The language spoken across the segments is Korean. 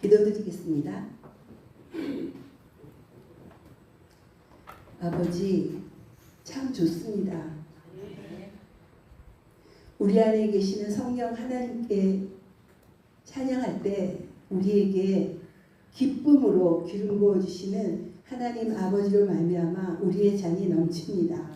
기도드리겠습니다. 아버지, 참 좋습니다. 우리 안에 계시는 성령 하나님께 찬양할 때 우리에게 기쁨으로 기름 부어주시는 하나님 아버지로 말미암아 우리의 잔이 넘칩니다.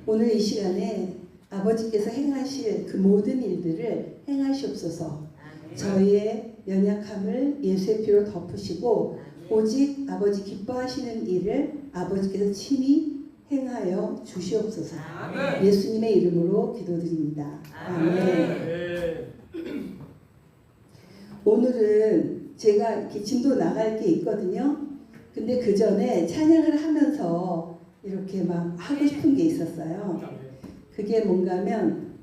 오늘 이 시간에 아버지께서 행하실 그 모든 일들을 행하시옵소서. 저희의 연약함을 예수의 피로 덮으시고 오직 아버지 기뻐하시는 일을 아버지께서 친히 행하여 주시옵소서. 예수님의 이름으로 기도드립니다. 아멘. 오늘은 제가 이렇게 진도 나갈 게 있거든요. 근데 그 전에 찬양을 하면서 이렇게 막 하고 싶은 게 있었어요. 그게 뭔가면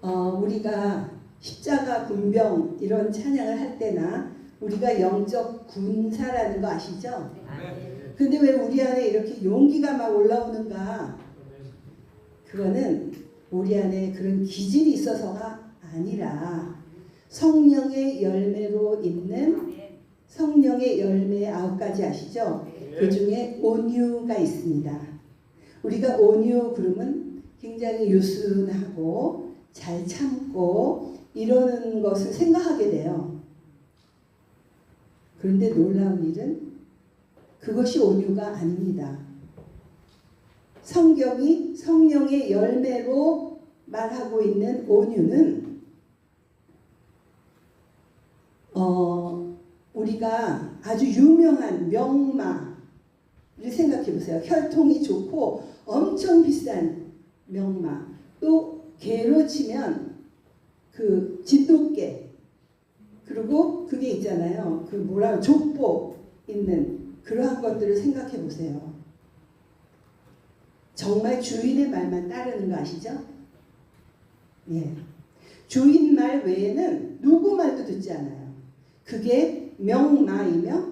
우리가 십자가 군병 이런 찬양을 할 때나 우리가 영적 군사라는 거 아시죠? 근데 왜 우리 안에 이렇게 용기가 막 올라오는가? 그거는 우리 안에 그런 기질이 있어서가 아니라 성령의 열매로 있는 성령의 열매 9가지 아시죠? 그 중에 온유가 있습니다. 우리가 온유 그러면 굉장히 유순하고 잘 참고 이러는 것을 생각하게 돼요. 그런데 놀라운 일은 그것이 온유가 아닙니다. 성경이 성령의 열매로 말하고 있는 온유는 우리가 아주 유명한 명마를 생각해 보세요. 혈통이 좋고 엄청 비싼 명마. 또 개로 치면 그 진돗개. 그리고 그게 있잖아요. 그 뭐라 족보 있는 그러한 것들을 생각해 보세요. 정말 주인의 말만 따르는 거 아시죠? 예. 주인 말 외에는 누구 말도 듣지 않아요. 그게 명마이며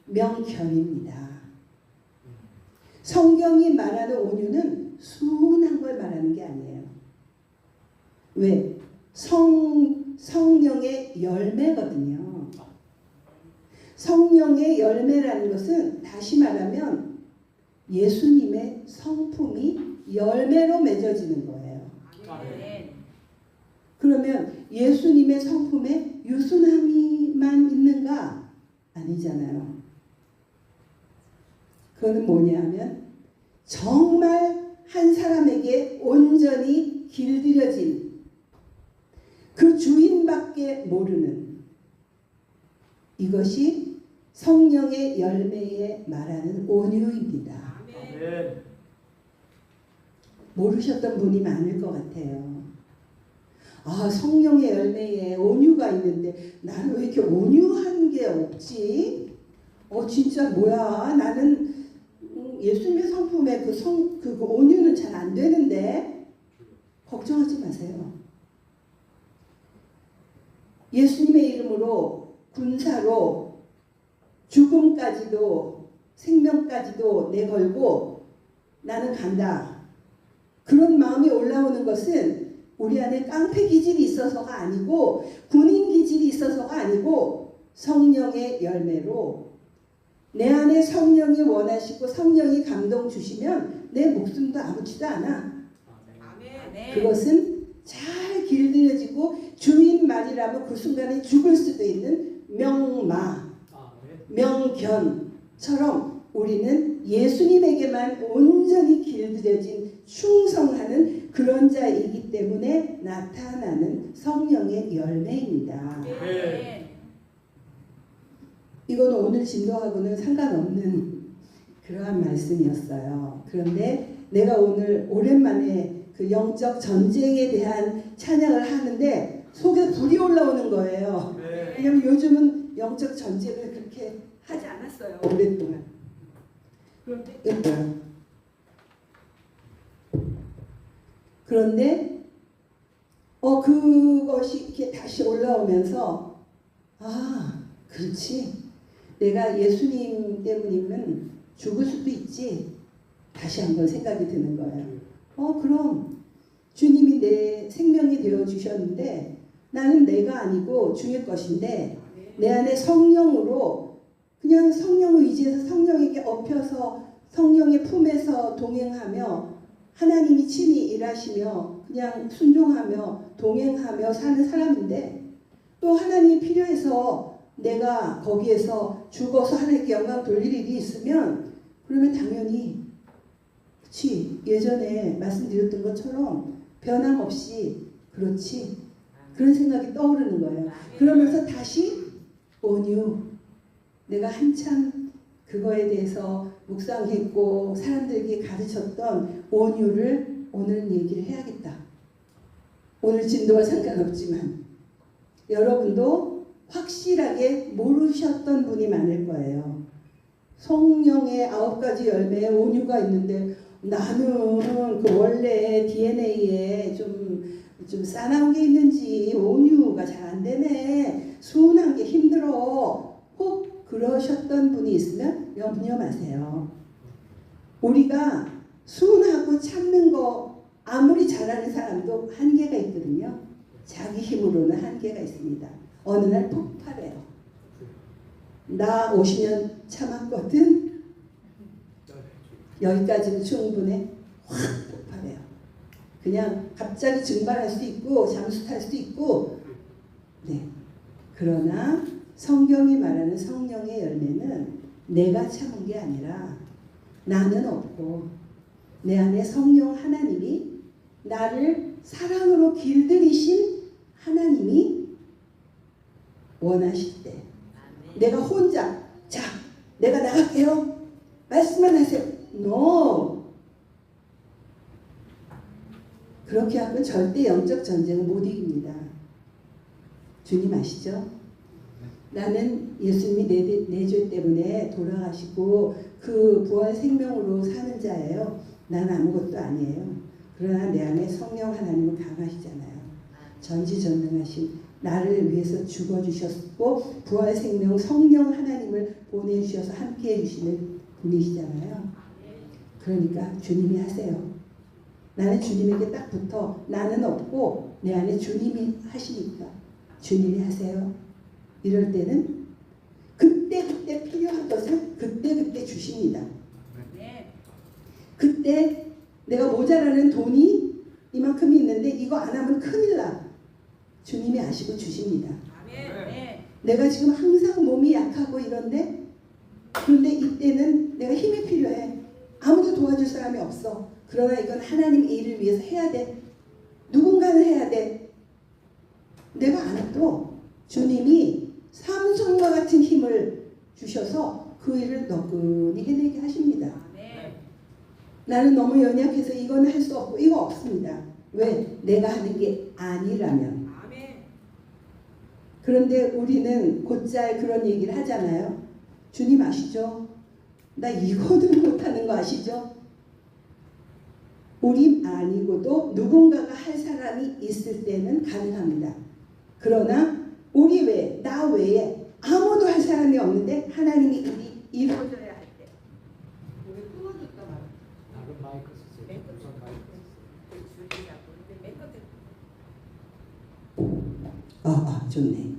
명견입니다. 성경이 말하는 온유는 순한 걸 말하는 게 아니에요. 왜? 성령의 열매거든요. 성령의 열매라는 것은 다시 말하면 예수님의 성품이 열매로 맺어지는 거예요. 그러면 예수님의 성품에 유순함이만 있는가? 아니잖아요. 그거는 뭐냐면 정말 한 사람에게 온전히 길들여진 그 주인밖에 모르는 이것이 성령의 열매에 말하는 온유입니다. 모르셨던 분이 많을 것 같아요. 아, 성령의 열매에 온유가 있는데 나는 왜 이렇게 온유한 게 없지? 진짜 뭐야? 나는 예수님의 성품에 그 온유는 잘 안 되는데 걱정하지 마세요. 예수님의 이름으로 군사로 죽음까지도 생명까지도 내걸고 나는 간다. 그런 마음이 올라오는 것은 우리 안에 깡패 기질이 있어서가 아니고 군인 기질이 있어서가 아니고 성령의 열매로 내 안에 성령이 원하시고 성령이 감동 주시면 내 목숨도 아무렇지도 않아. 그것은 잘 길들여지고 주인 말이라면 그 순간에 죽을 수도 있는 명마, 명견처럼 우리는 예수님에게만 온전히 길들여진 충성하는 그런 자이기 때문에 나타나는 성령의 열매입니다. 이건 오늘 진도하고는 상관없는 그러한 말씀이었어요. 그런데 내가 오늘 오랜만에 그 영적 전쟁에 대한 찬양을 하는데 속에 불이 올라오는 거예요. 왜냐면 요즘은 영적 전쟁을 그렇게 하지 않았어요. 오랫동안. 그런데 그것이 이렇게 다시 올라오면서 그렇지. 내가 예수님 때문이면 죽을 수도 있지. 다시 한번 생각이 드는 거예요. 그럼 주님이 내 생명이 되어 주셨는데 나는 내가 아니고 주의 것인데 내 안에 성령으로 그냥 성령 의지해서 성령에게 엎혀서 성령의 품에서 동행하며 하나님이 친히 일하시며 그냥 순종하며 동행하며 사는 사람인데 또 하나님이 필요해서 내가 거기에서 죽어서 하나님께 영광 돌릴 일이 있으면 그러면 당연히 그렇지 예전에 말씀드렸던 것처럼 변함없이 그렇지 그런 생각이 떠오르는 거예요. 그러면서 다시 온유 내가 한참 그거에 대해서 묵상했고 사람들에게 가르쳤던 온유를 오늘 얘기를 해야겠다. 오늘 진도와 상관없지만 여러분도 확실하게 모르셨던 분이 많을 거예요. 성령의 9가지 열매에 온유가 있는데 나는 그 원래 DNA에 좀 싸나운 게 있는지 온유가 잘 안 되네. 순한 게 힘들어. 혹 그러셨던 분이 있으면 염려 마세요. 우리가 순하고 참는 거 아무리 잘하는 사람도 한계가 있거든요. 자기 힘으로는 한계가 있습니다. 어느 날 폭발해요. 나 50년 참았거든. 여기까지는 충분해. 확 폭발해요. 그냥 갑자기 증발할 수도 있고 잠수 탈 수도 있고 네. 그러나 성경이 말하는 성령의 열매는 내가 참은 게 아니라 나는 없고 내 안에 성령 하나님이 나를 사랑으로 길들이신 하나님이 원하실 때 내가 혼자 자 내가 나갈게요 말씀만 하세요 no 그렇게 하면 절대 영적 전쟁은 못 이깁니다. 주님 아시죠? 나는 예수님이 내 죄 때문에 돌아가시고 그 부활 생명으로 사는 자예요. 나는 아무것도 아니에요. 그러나 내 안에 성령 하나님은 강하시잖아요. 전지전능하신 나를 위해서 죽어주셨고 부활 생명 성령 하나님을 보내주셔서 함께해 주시는 분이시잖아요. 그러니까 주님이 하세요. 나는 주님에게 딱 붙어 나는 없고 내 안에 주님이 하시니까 주님이 하세요. 이럴 때는 그때 필요한 것을 그때 주십니다. 그때 내가 모자라는 돈이 이만큼이 있는데 이거 안 하면 큰일 나. 주님이 아시고 주십니다. 내가 지금 항상 몸이 약하고 이런데 그런데 이때는 내가 힘이 필요해. 아무도 도와줄 사람이 없어. 그러나 이건 하나님 일을 위해서 해야 돼. 누군가는 해야 돼. 내가 안 해도 주님이 삼손과 같은 힘을 주셔서 그 일을 너끈히 해내게 하십니다. 나는 너무 연약해서 이건 할 수 없고 이거 없습니다. 왜? 내가 하는 게 아니라면. 그런데 우리는 곧잘 그런 얘기를 하잖아요. 주님 아시죠? 나 이거는 못하는 거 아시죠? 우리 아니고도 누군가가 할 사람이 있을 때는 가능합니다. 그러나 우리 외에 나 외에 아무도 할 사람이 없는데 하나님이 일이 이루어져야 할 때 우리 끊어졌다 말이야. 다른 마이크 쓰세요. 우선 마이크 쓰세요. 좋네.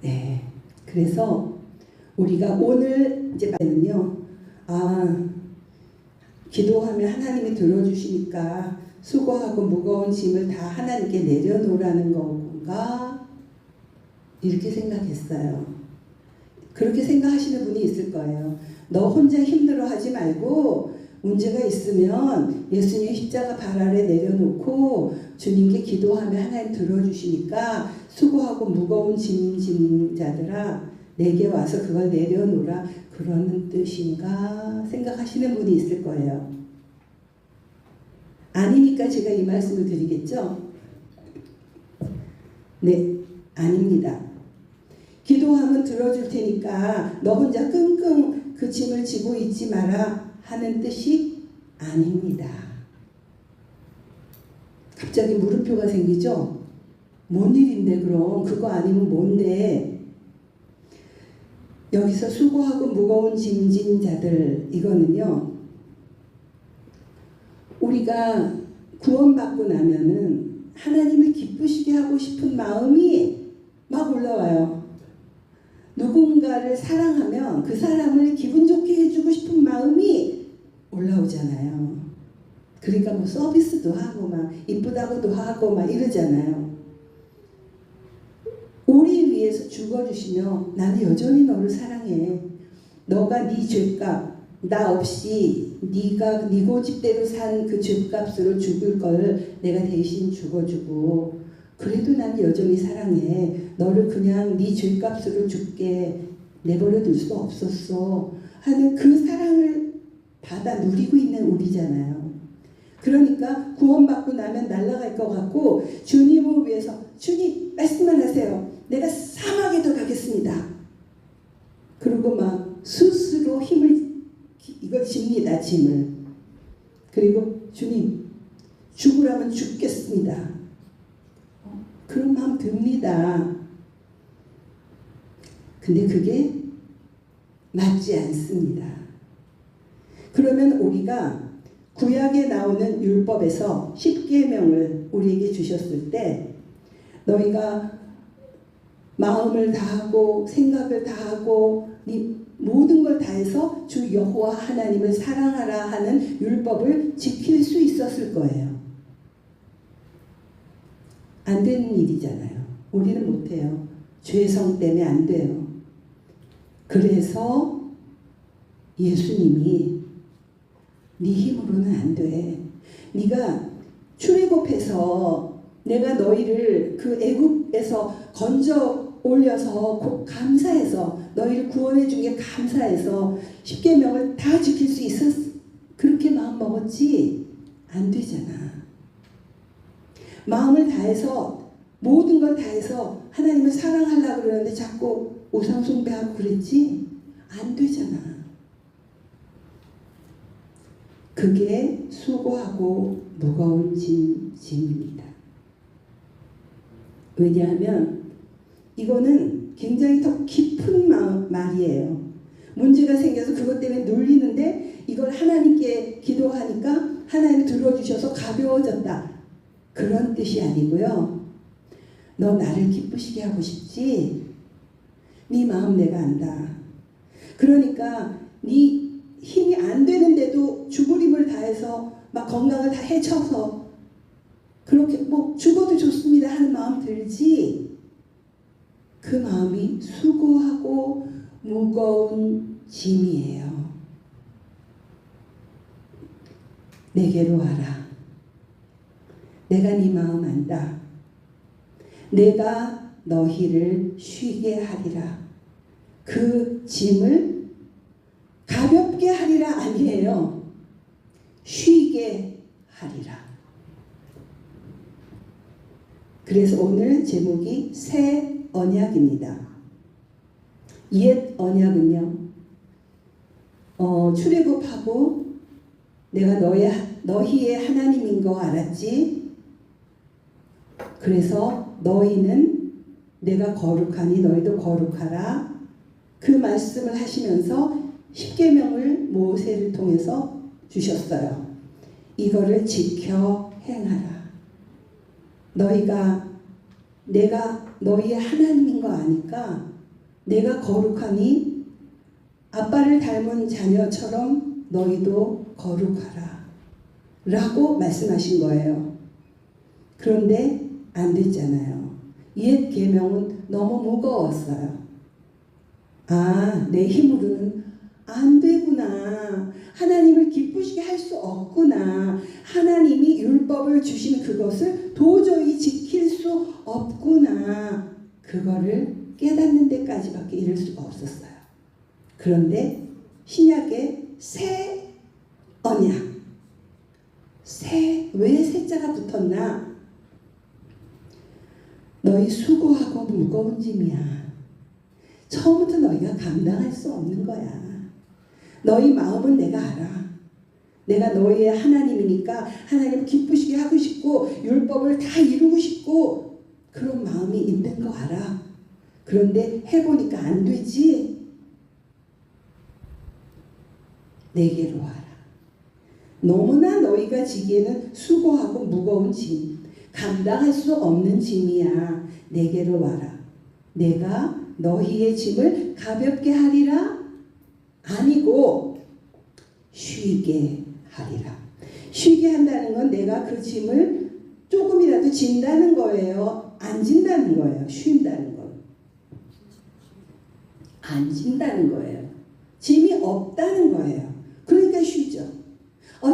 네, 그래서 우리가 오늘 이제 말은요. 기도하면 하나님이 들어주시니까 수고하고 무거운 짐을 다 하나님께 내려놓으라는 건가? 이렇게 생각했어요. 그렇게 생각하시는 분이 있을 거예요. 너 혼자 힘들어하지 말고 문제가 있으면 예수님 십자가 발 아래 내려놓고 주님께 기도하면 하나님 들어주시니까 수고하고 무거운 짐 지는 자들아 내게 와서 그걸 내려놓으라 그러는 뜻인가 생각하시는 분이 있을 거예요. 아니니까 제가 이 말씀을 드리겠죠? 네, 아닙니다. 기도하면 들어줄 테니까 너 혼자 끙끙 그 짐을 지고 있지 마라 하는 뜻이 아닙니다. 갑자기 물음표가 생기죠? 뭔 일인데 그럼 그거 아니면 뭔데? 여기서 수고하고 무거운 짐진 자들 이거는요. 우리가 구원받고 나면은 하나님을 기쁘시게 하고 싶은 마음이 막 올라와요. 누군가를 사랑하면 그 사람을 기분 좋게 해주고 싶은 마음이 올라오잖아요. 그러니까 뭐 서비스도 하고 막 이쁘다고도 하고 막 이러잖아요. 우리 위해서 죽어주시며 나는 여전히 너를 사랑해. 너가 네 죄값 나 없이 네가 네 고집대로 산 그 죄값으로 죽을 걸 내가 대신 죽어주고 그래도 난 여전히 사랑해. 너를 그냥 네 죄값으로 죽게 내버려 둘 수 없었어 하는 그 사랑을 받아 누리고 있는 우리잖아요. 그러니까 구원받고 나면 날아갈 것 같고 주님을 위해서 주님 말씀만 하세요. 내가 사막에도 가겠습니다. 그리고 막 스스로 힘을 이걸 집니다. 짐을. 그리고 주님 죽으라면 죽겠습니다. 그런 마음 듭니다. 근데 그게 맞지 않습니다. 그러면 우리가 구약에 나오는 율법에서 10계명을 우리에게 주셨을 때 너희가 마음을 다하고 생각을 다하고 네 모든 걸 다해서 주 여호와 하나님을 사랑하라 하는 율법을 지킬 수 있었을 거예요. 안 되는 일이잖아요. 우리는 못해요. 죄성 때문에 안 돼요. 그래서 예수님이 네 힘으로는 안 돼. 네가 출애굽해서 내가 너희를 그 애굽에서 건져 올려서 감사해서 너희를 구원해 준 게 감사해서 10계명을 다 지킬 수 있었어. 그렇게 마음 먹었지 안 되잖아. 마음을 다해서 모든 걸 다해서 하나님을 사랑하려고 그러는데 자꾸 우상 숭배하고 그랬지 안 되잖아. 그게 수고하고 무거운 짐입니다. 왜냐하면 이거는 굉장히 더 깊은 말이에요. 문제가 생겨서 그것 때문에 눌리는데 이걸 하나님께 기도하니까 하나님이 들어주셔서 가벼워졌다. 그런 뜻이 아니고요. 너 나를 기쁘시게 하고 싶지? 네 마음 내가 안다. 그러니까 네 힘이 안 되는데도 죽을 힘을 다해서 막 건강을 다 해쳐서 그렇게 뭐 죽어도 좋습니다 하는 마음 들지 그 마음이 수고하고 무거운 짐이에요. 내게로 와라. 내가 네 마음 안다. 내가 너희를 쉬게 하리라. 그 짐을 가볍게 하리라 아니에요. 쉬게 하리라. 그래서 오늘 제목이 새 언약입니다. 옛 언약은요. 출애굽하고 내가 너희의 하나님인 거 알았지? 그래서 너희는 내가 거룩하니 너희도 거룩하라. 그 말씀을 하시면서 10계명을 모세를 통해서 주셨어요. 이거를 지켜 행하라. 너희가 내가 너희의 하나님인 거 아니까 내가 거룩하니 아빠를 닮은 자녀처럼 너희도 거룩하라 라고 말씀하신 거예요. 그런데 안 됐잖아요. 옛 계명은 너무 무거웠어요. 아, 내 힘으로는 안 되구나. 하나님을 기쁘시게 할 수 없구나. 하나님이 율법을 주신 그것을 도저히 지킬 수 없구나. 그거를 깨닫는 데까지밖에 이를 수가 없었어요. 그런데 신약에 새 언약. 왜 새자가 붙었나? 너희 수고하고 무거운 짐이야. 처음부터 너희가 감당할 수 없는 거야. 너희 마음은 내가 알아. 내가 너희의 하나님이니까 하나님을 기쁘시게 하고 싶고 율법을 다 이루고 싶고 그런 마음이 있는 거 알아. 그런데 해보니까 안 되지. 내게로 와라. 너무나 너희가 지기에는 수고하고 무거운 짐. 감당할 수 없는 짐이야. 내게로 와라. 내가 너희의 짐을 가볍게 하리라? 아니고 쉬게 하리라. 쉬게 한다는 건 내가 그 짐을 조금이라도 진다는 거예요. 안 진다는 거예요. 쉰다는 거. 안 진다는 거예요. 짐이 없다는 거예요. 그러니까 쉬죠.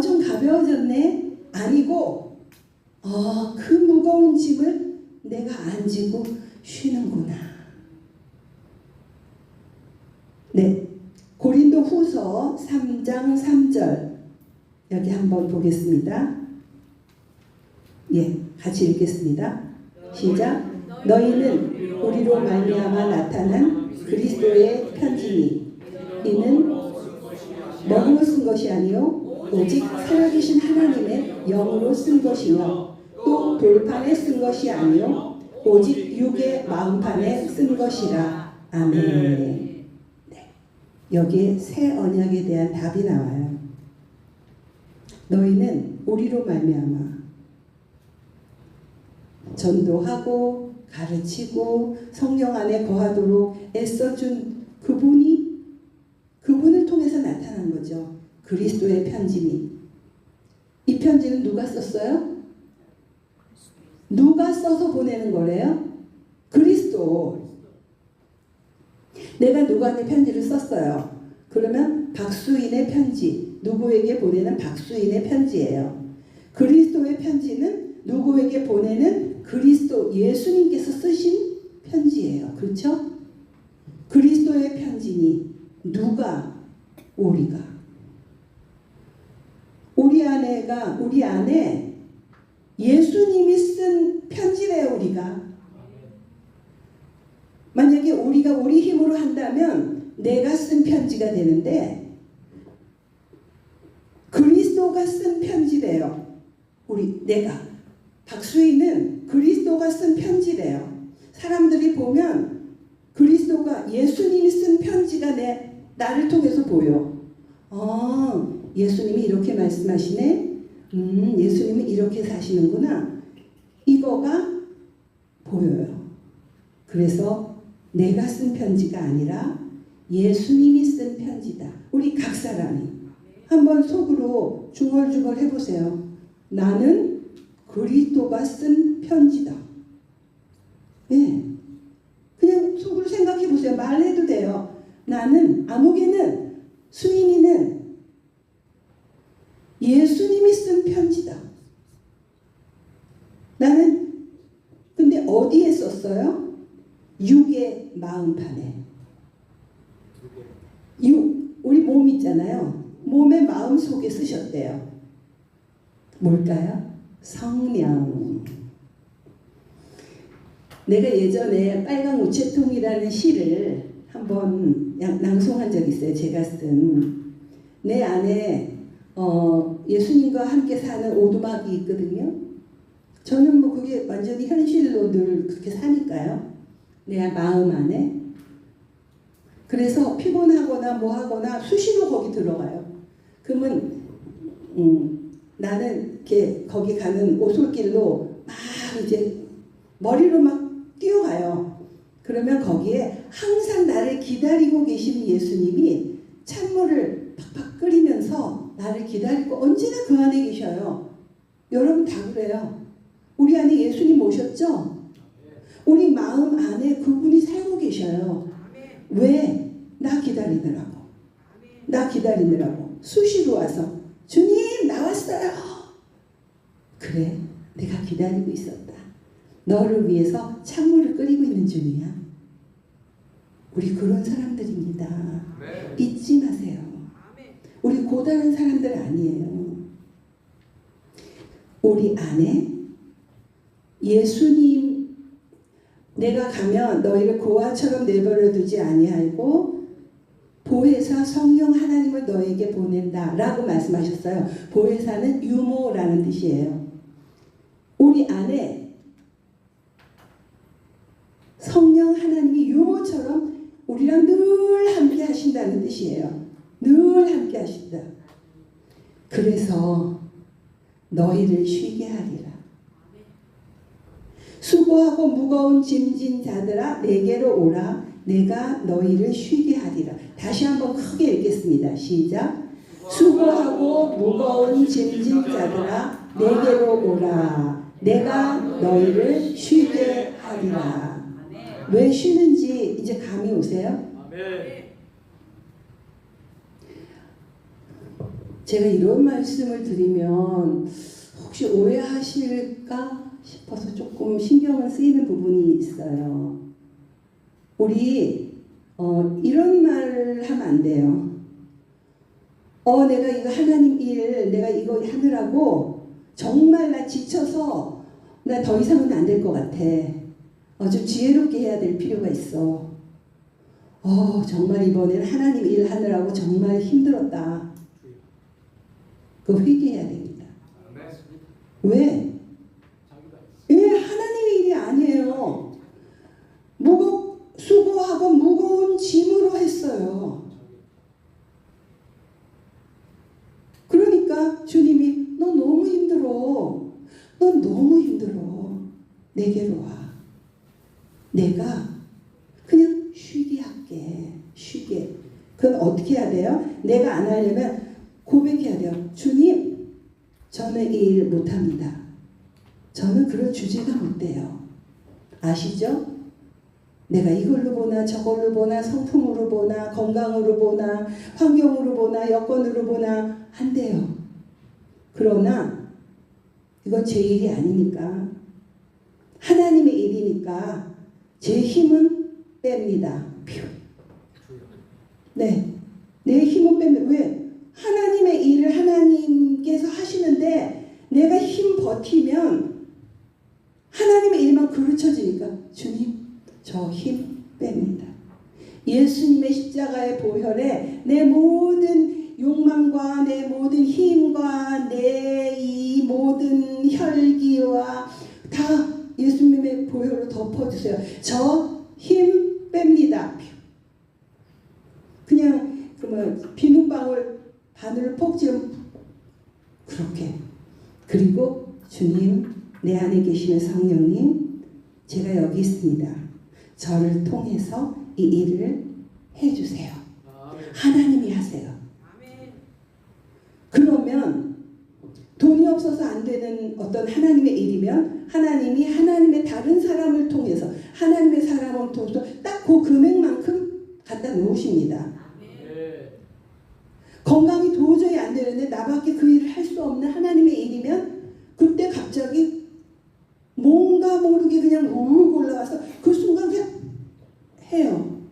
좀 가벼워졌네? 아니고 그 무거운 짐을 내가 안 지고 쉬는구나. 네, 고린도 후서 3장 3절 여기 한번 보겠습니다. 예, 같이 읽겠습니다. 시작. 너희는 우리로 말미암아 나타난 그리스도의 편지니 이는 머리로 쓴 것이 아니요 오직 살아계신 하나님의 영으로 쓴 것이요 또 돌판에 쓴 것이 아니요 오직 육의 마음판에 쓴 것이라. 아멘. 네. 여기에 새 언약에 대한 답이 나와요. 너희는 우리로 말미암아 전도하고 가르치고 성령 안에 거하도록 애써준 그분을 통해서 나타난 거죠. 그리스도의 편지니. 이 편지는 누가 썼어요? 누가 써서 보내는 거래요? 그리스도. 내가 누구한테 편지를 썼어요. 그러면 박수인의 편지, 누구에게 보내는 박수인의 편지예요. 그리스도의 편지는 누구에게 보내는 그리스도 예수님께서 쓰신 편지예요. 그렇죠? 그리스도의 편지니 누가? 우리가. 우리 안에 예수님이 쓴 편지래요. 우리가. 만약에 우리가 우리 힘으로 한다면 내가 쓴 편지가 되는데 그리스도가 쓴 편지래요. 내가. 박수희는 그리스도가 쓴 편지래요. 사람들이 보면 그리스도가 예수님이 쓴 편지가 나를 통해서 보여. 예수님이 이렇게 말씀하시네. 예수님이 이렇게 사시는구나. 이거가 보여요. 그래서 내가 쓴 편지가 아니라 예수님이 쓴 편지다. 우리 각 사람이 한번 속으로 중얼중얼 해보세요. 나는 그리스도가 쓴 편지다. 네. 그냥 속으로 생각해 보세요. 말해도 돼요. 나는 아무개는 수인이는 예수님이 쓴 편지다. 나는 근데 어디에 썼어요? 육의 마음판에. 우리 몸 있잖아요. 몸의 마음 속에 쓰셨대요. 뭘까요? 성령. 내가 예전에 빨강 우체통이라는 시를 한번 낭송한 적이 있어요. 제가 쓴. 내 안에 예수님과 함께 사는 오두막이 있거든요. 저는 뭐 그게 완전히 현실로 늘 그렇게 사니까요. 내 마음 안에. 그래서 피곤하거나 뭐 하거나 수시로 거기 들어가요. 그러면 나는 이렇게 거기 가는 오솔길로 막 이제 머리로 막 뛰어가요. 그러면 거기에 항상 나를 기다리고 계신 예수님이 찬물을 팍팍 끓이면서 나를 기다리고 언제나 그 안에 계셔요. 여러분 다 그래요. 우리 안에 예수님 오셨죠? 우리 마음 안에 그분이 살고 계셔요. 왜? 나 기다리느라고. 나 기다리느라고. 수시로 와서 주님 나왔어요. 그래, 내가 기다리고 있었다. 너를 위해서 찬물을 끓이고 있는 중이야. 우리 그런 사람들입니다. 잊지 마세요. 우리 고단한 사람들 아니에요. 우리 안에 예수님, 내가 가면 너희를 고아처럼 내버려 두지 아니하고 보혜사 성령 하나님을 너에게 보낸다 라고 말씀하셨어요. 보혜사는 유모라는 뜻이에요. 우리 안에 성령 하나님이 유모처럼 우리랑 늘 함께 하신다는 뜻이에요. 늘 함께 하신다. 그래서 너희를 쉬게 하리라. 수고하고 무거운 짐진 자들아 내게로 오라. 내가 너희를 쉬게 하리라. 다시 한번 크게 읽겠습니다. 시작. 수고하고 무거운 짐진 자들아 내게로 오라. 내가 너희를 쉬게 하리라. 왜 쉬는지 이제 감이 오세요? 제가 이런 말씀을 드리면 혹시 오해하실까 싶어서 조금 신경을 쓰이는 부분이 있어요. 우리 이런 말을 하면 안 돼요. 내가 이거 하나님 일 내가 이거 하느라고 정말 나 지쳐서 나 더 이상은 안 될 것 같아. 좀 지혜롭게 해야 될 필요가 있어. 정말 이번에는 하나님 일 하느라고 정말 힘들었다. 그거 회개해야 됩니다. 왜? 하나님의 일이 아니에요. 수고하고 무거운 짐으로 했어요. 그러니까 주님이 너 너무 힘들어. 넌 너무 힘들어. 내게로 와. 내가 그냥 쉬게 할게. 쉬게. 그럼 어떻게 해야 돼요? 내가 안 하려면 고백해야 돼요. 주님, 저는 이 일 못합니다. 저는 그런 주제가 못 돼요. 아시죠? 내가 이걸로 보나 저걸로 보나 성품으로 보나 건강으로 보나 환경으로 보나 여건으로 보나 안 돼요. 그러나 이건 제 일이 아니니까 하나님의 일이니까 제 힘은 뺍니다. 네, 내 힘은 뺍니다. 왜? 하나님의 일을 하나님께서 하시는데 내가 힘 버티면 하나님의 일만 그르쳐지니까 주님 저 힘 뺍니다. 예수님의 십자가의 보혈에 내 모든 욕망과 내 모든 힘과 내 이 모든 혈기와 다 예수님의 보혈로 덮어주세요. 저 힘 뺍니다. 그냥 비눗방울 바늘을 폭 찌르면 그렇게. 그리고 주님 내 안에 계시는 성령님 제가 여기 있습니다. 저를 통해서 이 일을 해주세요. 하나님이 하세요. 그러면 돈이 없어서 안 되는 어떤 하나님의 일이면 하나님이 하나님의 다른 사람을 통해서 하나님의 사람을 통해서 딱 그 금액만큼 갖다 놓으십니다. 건강이 도저히 안 되는데 나밖에 그 일을 할 수 없는 하나님의 일이면 그때 갑자기 뭔가 모르게 그냥 욱 올라와서 그 순간 그냥 해요.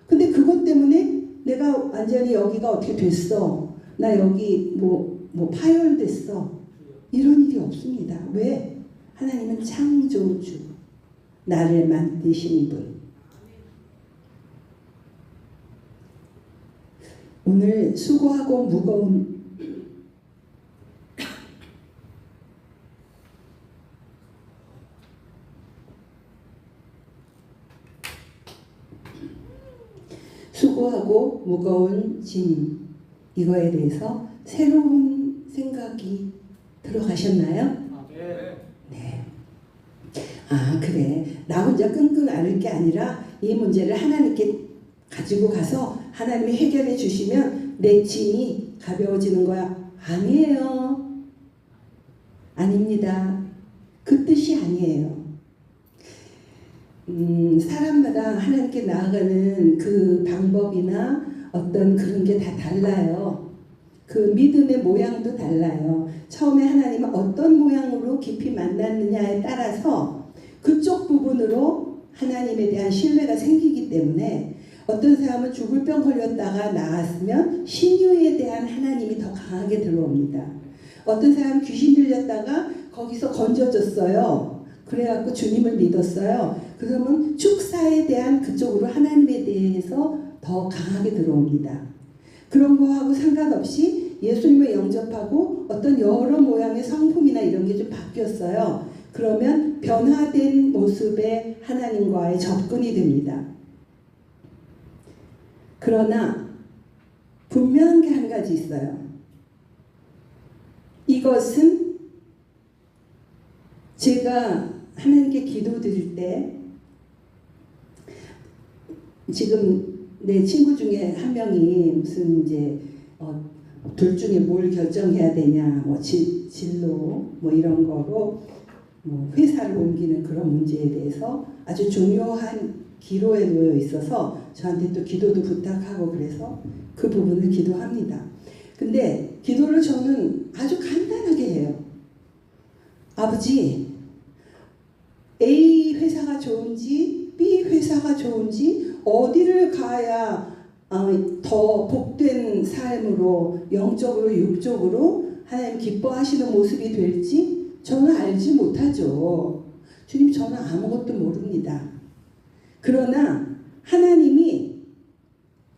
근데 그것 때문에 내가 완전히 여기가 어떻게 됐어. 나 여기 뭐 파열됐어. 이런 일이 없습니다. 왜? 하나님은 창조주. 나를 만드신 분. 오늘 수고하고 무거운 수고하고 무거운 짐 이거에 대해서 새로운 생각이 들어가셨나요? 네. 그래. 나 혼자 끙끙 앓을 게 아니라 이 문제를 하나님께 가지고 가서 하나님이 해결해 주시면 내 짐이 가벼워지는 거야. 아니에요. 아닙니다. 그 뜻이 아니에요. 사람마다 하나님께 나아가는 그 방법이나 어떤 그런 게 다 달라요. 그 믿음의 모양도 달라요. 처음에 하나님은 어떤 모양으로 깊이 만났느냐에 따라서 그쪽 부분으로 하나님에 대한 신뢰가 생기기 때문에 어떤 사람은 죽을 병 걸렸다가 나았으면 신유에 대한 하나님이 더 강하게 들어옵니다. 어떤 사람은 귀신 들렸다가 거기서 건져졌어요. 그래갖고 주님을 믿었어요. 그러면 축사에 대한 그쪽으로 하나님에 대해서 더 강하게 들어옵니다. 그런 거하고 상관없이 예수님을 영접하고 어떤 여러 모양의 성품이나 이런 게 좀 바뀌었어요. 그러면 변화된 모습의 하나님과의 접근이 됩니다. 그러나 분명한 게 한 가지 있어요. 이것은 제가 하나님께 기도 드릴 때 지금 내 친구 중에 한 명이 무슨 이제 둘 중에 뭘 결정해야 되냐, 뭐 진로 뭐 이런 거로 뭐 회사를 옮기는 그런 문제에 대해서 아주 중요한 기로에 놓여 있어서 저한테 또 기도도 부탁하고 그래서 그 부분을 기도합니다. 근데 기도를 저는 아주 간단하게 해요. 아버지, A 회사가 좋은지 B 회사가 좋은지 어디를 가야 더 복된 삶으로 영적으로 육적으로 하나님 기뻐하시는 모습이 될지 저는 알지 못하죠. 주님, 저는 아무것도 모릅니다. 그러나 하나님이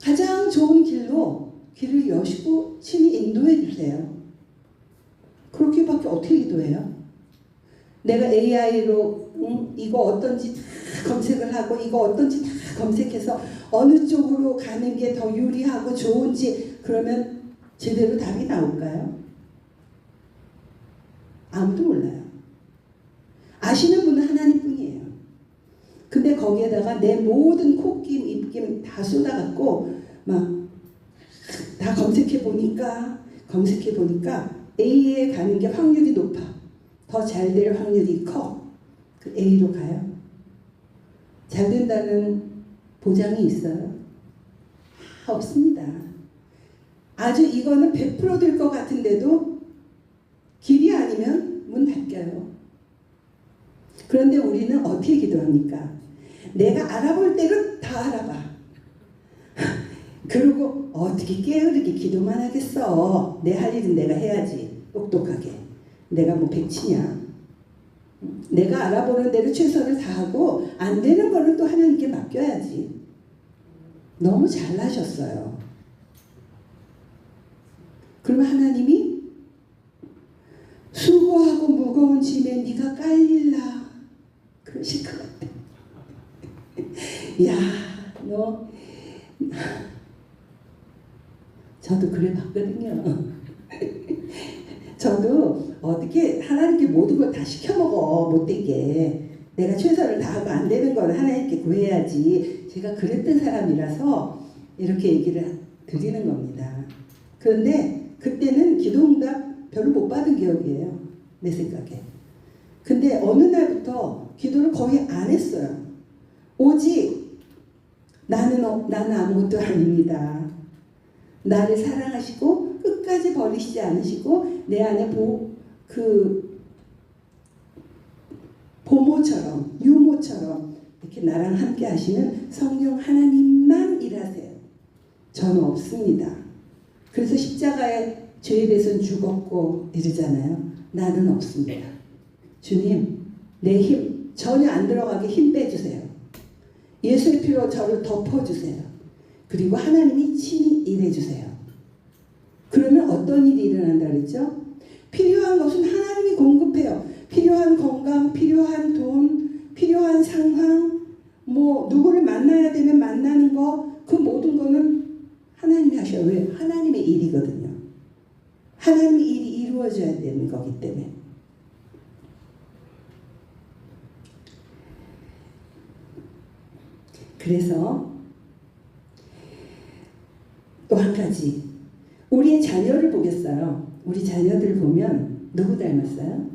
가장 좋은 길을 여시고 친히 인도해 주세요. 그렇게밖에 어떻게 기도해요? 내가 AI로 이거 어떤지 다 검색을 하고 이거 어떤지 다 검색해서 어느 쪽으로 가는 게 더 유리하고 좋은지 그러면 제대로 답이 나올까요? 아무도 몰라요. 아시는 분은 하나님뿐이에요. 근데 거기에다가 내 모든 콧김, 입김 다 쏟아갖고 막 다 검색해 보니까 A에 가는 게 확률이 높아. 더 잘 될 확률이 커. 그 A로 가요. 잘 된다는 보장이 있어요? 없습니다. 아주 이거는 100% 될 것 같은데도 길이 아니면 문 닫혀요. 그런데 우리는 어떻게 기도합니까? 내가 알아볼 대로 다 알아봐. 그리고 어떻게 게으르게 기도만 하겠어. 내 할 일은 내가 해야지. 똑똑하게. 내가 뭐 백치냐. 내가 알아보는 대로 최선을 다하고 안 되는 거는 또 하나님께 맡겨야지. 너무 잘나셨어요. 그러면 하나님이 수고하고 무거운 짐에 네가 깔릴라 그러실 것 같아. 야, 너 저도 그래 봤거든요. 저도 어떻게 하나님께 모든 걸 다 시켜먹어 못되게. 내가 최선을 다하고 안 되는 건 하나님께 구해야지. 제가 그랬던 사람이라서 이렇게 얘기를 드리는 겁니다. 그런데 그때는 기도응답 별로 못 받은 기억이에요. 내 생각에. 근데 어느 날부터 기도를 거의 안 했어요. 오직 나는 아무것도 아닙니다. 나를 사랑하시고 끝까지 버리시지 않으시고 내 안에 보모처럼 유모처럼 이렇게 나랑 함께 하시는 성령 하나님만 일하세요. 저는 없습니다. 그래서 십자가에 죄에 대해서는 죽었고 이러잖아요. 나는 없습니다. 주님, 내 힘 전혀 안 들어가게 힘 빼주세요. 예수의 피로 저를 덮어주세요. 그리고 하나님이 친히 일해주세요. 그러면 어떤 일이 일어난다 그랬죠? 필요한 것은 하나님이 공급해요. 필요한 건강, 필요한 돈, 필요한 상황, 뭐 누구를 만나야 되면 만나는 거, 그 모든 거는 하나님이 하셔요. 왜? 하나님의 일이거든요. 하나님의 일이 이루어져야 되는 거기 때문에. 그래서 또 한 가지, 우리의 자녀를 보겠어요. 우리 자녀들 보면 누구 닮았어요?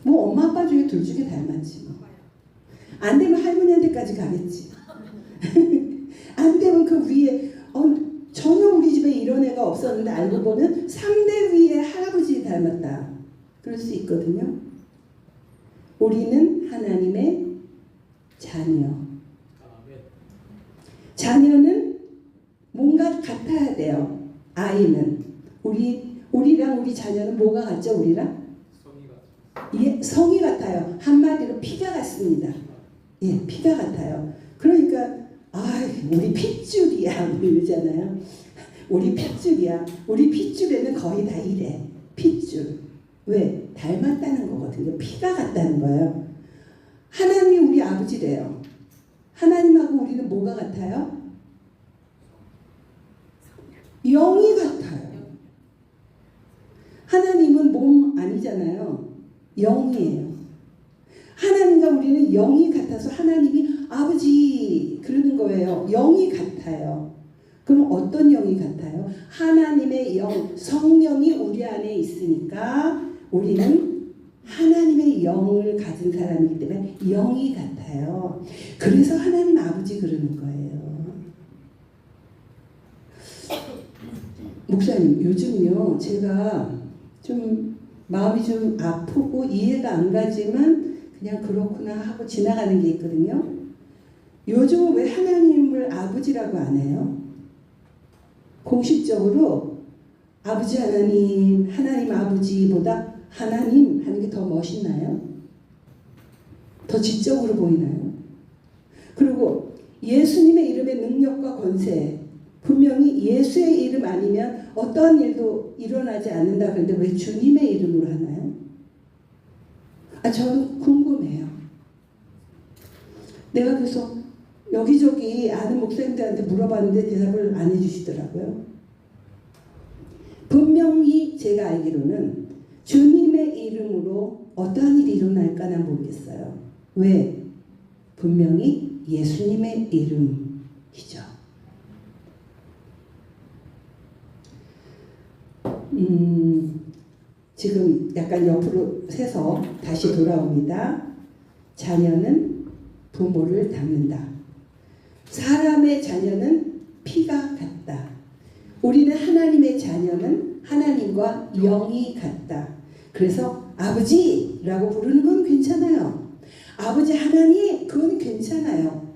뭐 엄마 아빠 중에 둘 중에 닮았지. 안 되면 할머니한테까지 가겠지. 안 되면 그 위에 전혀 우리 집에 이런 애가 없었는데 알고 보면 3대 위에 할아버지 닮았다. 그럴 수 있거든요. 우리는 하나님의 자녀. 자녀는 뭔가 같아야 돼요. 아이는 우리랑 우리 자녀는 뭐가 같죠? 우리랑 예, 성이 같아요. 한마디로 피가 같습니다. 예, 피가 같아요. 그러니까 우리 핏줄이야 뭐 이러잖아요. 우리 핏줄이야. 우리 핏줄에는 거의 다 이래. 핏줄. 왜? 닮았다는 거거든요. 피가 같다는 거예요. 하나님이 우리 아버지래요. 하나님하고 우리는 뭐가 같아요? 영이 같아요. 하나님은 몸 아니잖아요. 영이에요. 하나님과 우리는 영이 같아서 하나님이 아버지 그러는 거예요. 영이 같아요. 그럼 어떤 영이 같아요? 하나님의 영, 성령이 우리 안에 있으니까 우리는 하나님의 영을 가진 사람이기 때문에 영이 같아요. 그래서 하나님 아버지 그러는 거예요. 목사님, 요즘요 제가 좀 마음이 좀 아프고 이해가 안 가지만 그냥 그렇구나 하고 지나가는 게 있거든요. 요즘은 왜 하나님을 아버지라고 안 해요? 공식적으로 아버지 하나님, 하나님 아버지보다 하나님 하는 게 더 멋있나요? 더 지적으로 보이나요? 그리고 예수님의 이름의 능력과 권세, 분명히 예수의 이름 아니면 어떠한 일도 일어나지 않는다 그런데 왜 주님의 이름으로 하나요? 저는 궁금해요. 내가 그래서 여기저기 아는 목사님들한테 물어봤는데 대답을 안 해주시더라고요. 분명히 제가 알기로는 주님의 이름으로 어떠한 일이 일어날까는 모르겠어요. 왜? 분명히 예수님의 이름이죠. 지금 약간 옆으로 세서 다시 돌아옵니다. 자녀는 부모를 닮는다. 사람의 자녀는 피가 같다. 우리는 하나님의 자녀는 하나님과 영이 같다. 그래서 아버지라고 부르는 건 괜찮아요. 아버지 하나님 그건 괜찮아요.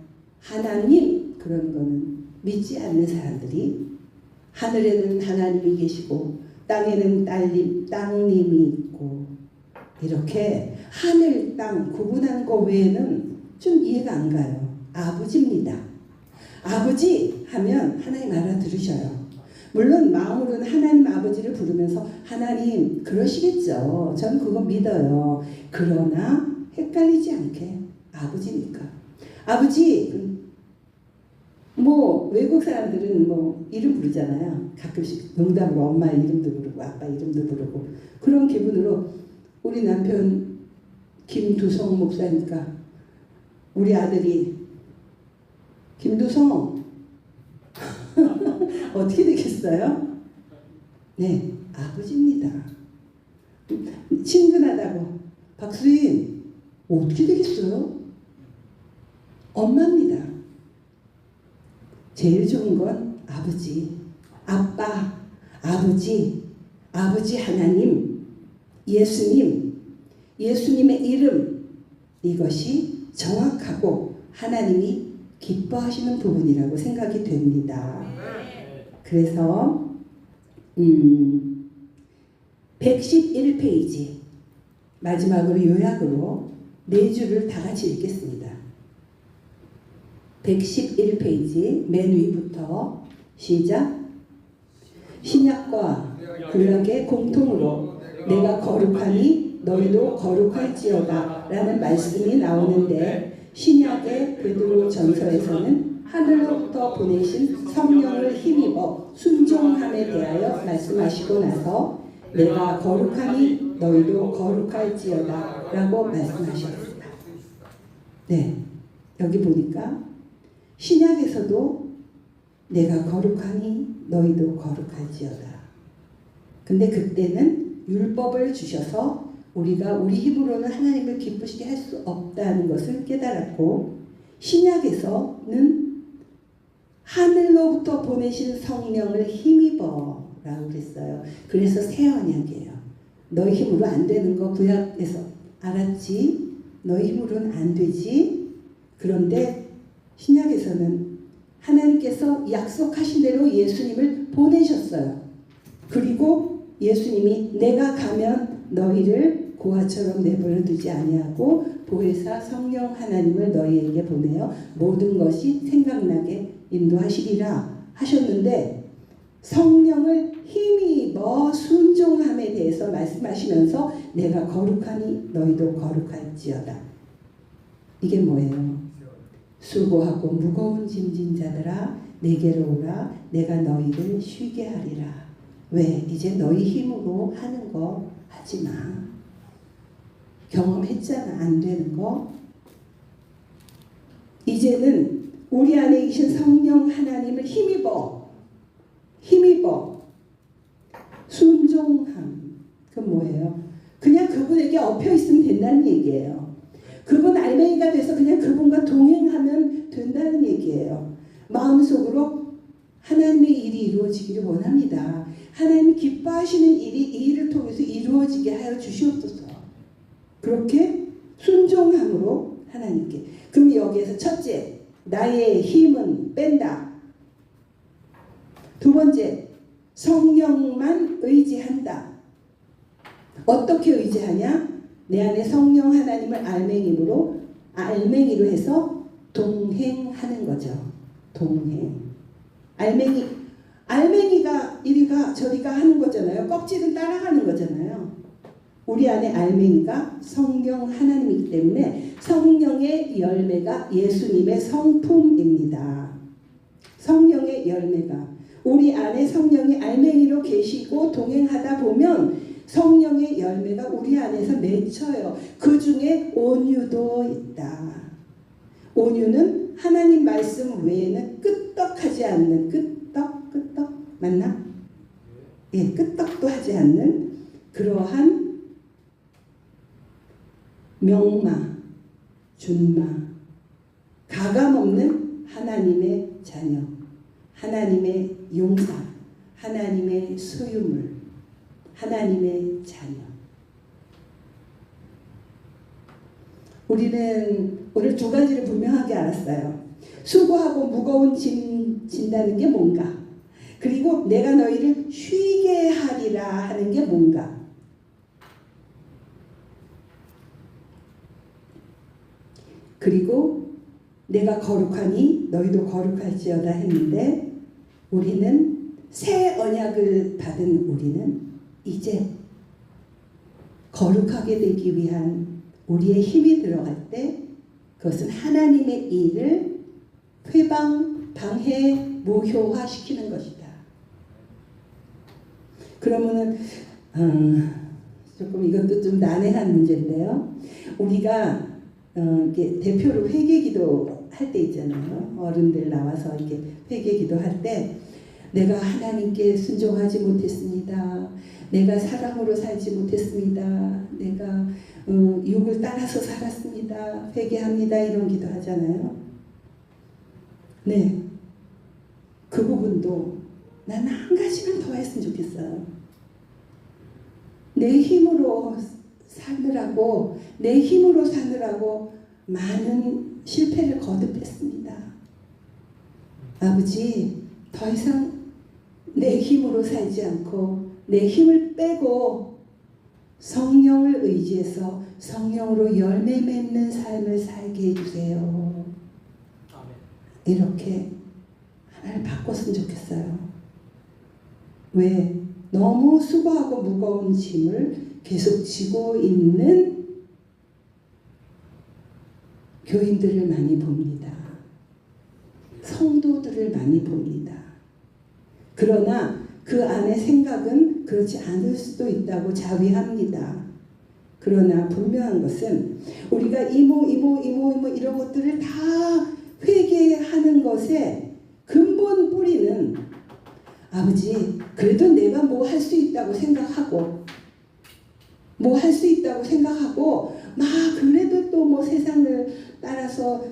하나님 그런 거는 믿지 않는 사람들이 하늘에는 하나님이 계시고 땅에는 땅님이 있고 이렇게 하늘 땅 구분하는 거 외에는 좀 이해가 안 가요. 아버지입니다. 아버지 하면 하나님 알아들으셔요. 물론 마음으로는 하나님 아버지를 부르면서 하나님 그러시겠죠. 전 그거 믿어요. 그러나 헷갈리지 않게 아버지니까. 아버지 뭐 외국 사람들은 뭐 이름 부르잖아요. 가끔씩 농담으로 엄마 이름도 부르고 아빠 이름도 부르고 그런 기분으로 우리 남편 김두성 목사니까 우리 아들이 김두성 어떻게 되겠어요? 네, 아버지입니다. 친근하다고 박수인 어떻게 되겠어요? 엄마입니다. 제일 좋은 건 아버지, 아빠, 아버지, 아버지 하나님, 예수님, 예수님의 이름 이것이 정확하고 하나님이 기뻐하시는 부분이라고 생각이 됩니다. 그래서 111페이지 마지막으로 요약으로 4줄을 다 같이 읽겠습니다. 111페이지 맨 위부터 시작. 신약과 구약의 공통으로 내가 거룩하니 너희도 거룩할지어다 라는 말씀이 나오는데 신약의 베드로 전서에서는 하늘로부터 보내신 성령을 힘입어 순종함에 대하여 말씀하시고 나서 내가 거룩하니 너희도 거룩할지어다 라고 말씀하셨습니다. 네, 여기 보니까 신약에서도 내가 거룩하니 너희도 거룩할지어다. 근데 그때는 율법을 주셔서 우리가 우리 힘으로는 하나님을 기쁘시게 할 수 없다는 것을 깨달았고 신약에서는 하늘로부터 보내신 성령을 힘입어 라고 그랬어요. 그래서 새 언약이에요. 너희 힘으로 안 되는 거 구약에서 알았지? 너희 힘으로는 안 되지? 그런데 신약에서는 하나님께서 약속하신 대로 예수님을 보내셨어요. 그리고 예수님이 내가 가면 너희를 고아처럼 내버려 두지 아니하고 보혜사 성령 하나님을 너희에게 보내어 모든 것이 생각나게 인도하시리라 하셨는데 성령을 힘입어 순종함에 대해서 말씀하시면서 내가 거룩하니 너희도 거룩할지어다. 이게 뭐예요? 수고하고 무거운 짐진 자들아 내게로 오라 내가 너희를 쉬게 하리라. 왜? 이제 너희 힘으로 하는 거 하지 마. 경험했잖아. 안 되는 거. 이제는 우리 안에 계신 성령 하나님을 힘입어 순종함. 그 뭐예요? 그냥 그분에게 엎여 있으면 된다는 얘기예요. 그분 알맹이가 돼서 그냥 그분과 동행하면 된다는 얘기예요. 마음속으로 하나님의 일이 이루어지기를 원합니다. 하나님이 기뻐하시는 일이 이 일을 통해서 이루어지게 하여 주시옵소서. 그렇게 순종함으로 하나님께. 그럼 여기에서 첫째, 나의 힘은 뺀다. 두 번째, 성령만 의지한다. 어떻게 의지하냐? 내 안에 성령 하나님을 알맹이로 해서 동행하는 거죠. 동행. 알맹이가 이리가 저리가 하는 거잖아요. 껍질은 따라가는 거잖아요. 우리 안에 알맹이가 성령 하나님이기 때문에 성령의 열매가 예수님의 성품입니다. 성령의 열매가 우리 안에 성령이 알맹이로 계시고 동행하다 보면 성령의 열매가 우리 안에서 맺혀요. 그 중에 온유도 있다. 온유는 하나님 말씀 외에는 끄떡하지 않는 끄떡 맞나? 예, 끄떡도 하지 않는 그러한 명마, 준마, 가감없는 하나님의 자녀, 하나님의 용사, 하나님의 소유물, 하나님의 자녀. 우리는 오늘 두 가지를 분명하게 알았어요. 수고하고 무거운 짐 진다는 게 뭔가, 그리고 내가 너희를 쉬게 하리라 하는 게 뭔가. 그리고 내가 거룩하니 너희도 거룩할지어다 했는데, 우리는 새 언약을 받은 우리는 이제 거룩하게 되기 위한 우리의 힘이 들어갈 때 그것은 하나님의 일을 방해, 무효화시키는 것이다. 그러면은 조금 이것도 좀 난해한 문제인데요. 우리가 이렇게 대표로 회개기도 할 때 있잖아요. 어른들 나와서 이렇게 회개기도 할 때 내가 하나님께 순종하지 못했습니다. 내가 사랑으로 살지 못했습니다. 내가 육을 따라서 살았습니다. 회개합니다. 이런 기도 하잖아요. 네, 그 부분도 나는 한 가지만 더 했으면 좋겠어요. 내 힘으로 사느라고 많은 실패를 거듭했습니다. 아버지, 더 이상 내 힘으로 살지 않고 내 힘을 빼고 성령을 의지해서 성령으로 열매 맺는 삶을 살게 해주세요. 이렇게 하나를 바꿨으면 좋겠어요. 왜? 너무 수고하고 무거운 짐을 계속 지고 있는 교인들을 많이 봅니다. 성도들을 많이 봅니다. 그러나 그 안에 생각은 그렇지 않을 수도 있다고 자위합니다. 그러나 분명한 것은 우리가 이모 이런 것들을 다 회개하는 것의 근본 뿌리는, 아버지, 그래도 내가 뭐 할 수 있다고 생각하고 막 그래도 또 뭐 세상을 따라서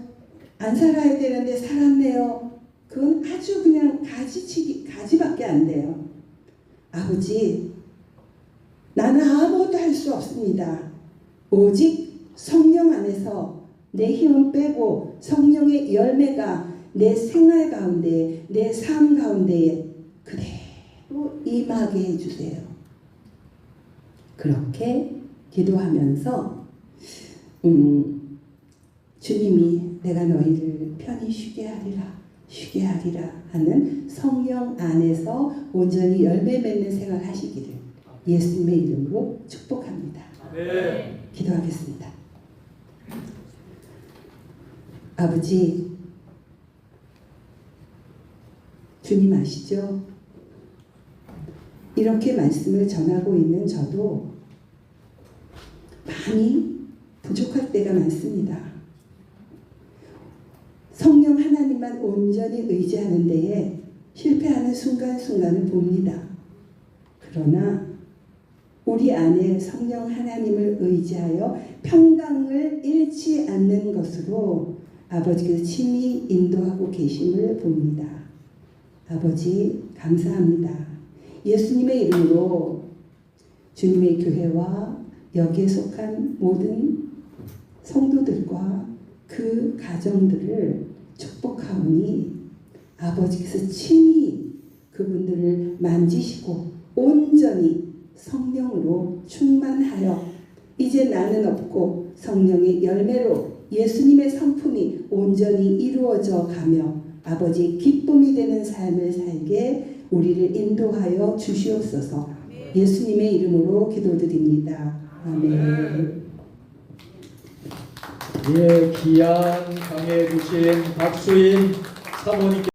안 살아야 되는데 살았네요. 그건 아주 그냥 가지밖에 안 돼요. 아버지, 나는 아무것도 할 수 없습니다. 오직 성령 안에서 내 힘을 빼고 성령의 열매가 내 생활 가운데, 내 삶 가운데에 그대로 임하게 해주세요. 그렇게 기도하면서 주님이 내가 너희를 편히 쉬게 하리라 하는 성령 안에서 온전히 열매 맺는 생활 하시기를 예수님의 이름으로 축복합니다. 네. 기도하겠습니다. 아버지, 주님 아시죠? 이렇게 말씀을 전하고 있는 저도 많이 때가 많습니다. 성령 하나님만 온전히 의지하는 데에 실패하는 순간순간을 봅니다. 그러나 우리 안에 성령 하나님을 의지하여 평강을 잃지 않는 것으로 아버지께서 친히 인도하고 계심을 봅니다. 아버지 감사합니다. 예수님의 이름으로 주님의 교회와 여기에 속한 모든 성도들과 그 가정들을 축복하오니 아버지께서 친히 그분들을 만지시고 온전히 성령으로 충만하여 이제 나는 없고 성령의 열매로 예수님의 성품이 온전히 이루어져 가며 아버지 기쁨이 되는 삶을 살게 우리를 인도하여 주시옵소서. 예수님의 이름으로 기도드립니다. 아멘. 예, 귀한 강해 주신 박수인 사모님께